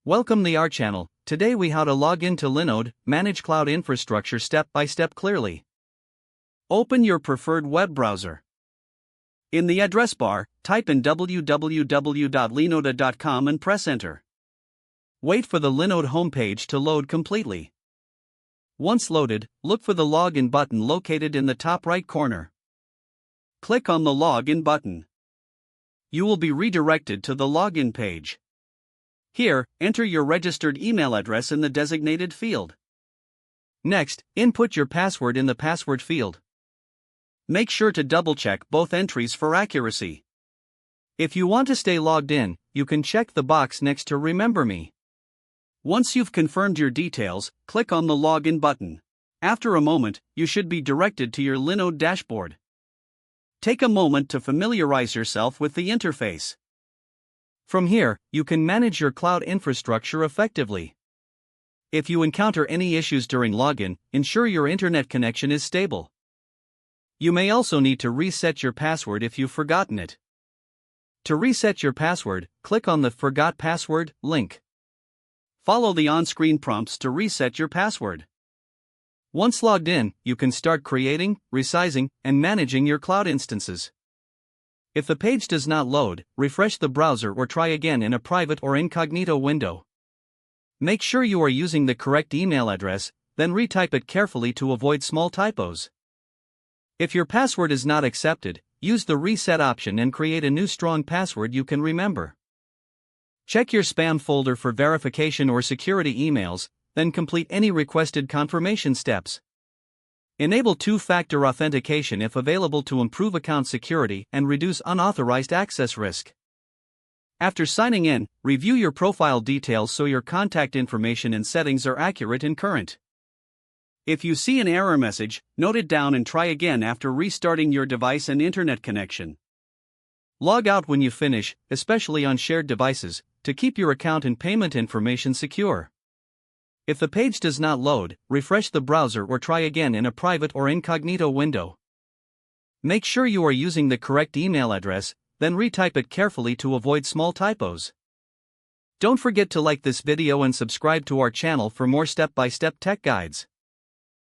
Welcome to our channel. Today we how to log into Linode, manage cloud infrastructure step by step clearly. Open your preferred web browser. In the address bar, type in www.linode.com and press enter. Wait for the Linode homepage to load completely. Once loaded, look for the login button located in the top right corner. Click on the login button. You will be redirected to the login page. Here, enter your registered email address in the designated field. Next, input your password in the password field. Make sure to double-check both entries for accuracy. If you want to stay logged in, you can check the box next to Remember Me. Once you've confirmed your details, click on the Login button. After a moment, you should be directed to your Linode dashboard. Take a moment to familiarize yourself with the interface. From here, you can manage your cloud infrastructure effectively. If you encounter any issues during login, ensure your internet connection is stable. You may also need to reset your password if you've forgotten it. To reset your password, click on the Forgot Password link. Follow the on-screen prompts to reset your password. Once logged in, you can start creating, resizing, and managing your cloud instances. If the page does not load, refresh the browser or try again in a private or incognito window. Make sure you are using the correct email address, then retype it carefully to avoid small typos. If your password is not accepted, use the reset option and create a new strong password you can remember. Check your spam folder for verification or security emails, then complete any requested confirmation steps. Enable two-factor authentication if available to improve account security and reduce unauthorized access risk. After signing in, review your profile details so your contact information and settings are accurate and current. If you see an error message, note it down and try again after restarting your device and internet connection. Log out when you finish, especially on shared devices, to keep your account and payment information secure. If the page does not load, refresh the browser or try again in a private or incognito window. Make sure you are using the correct email address, then retype it carefully to avoid small typos. Don't forget to like this video and subscribe to our channel for more step-by-step tech guides.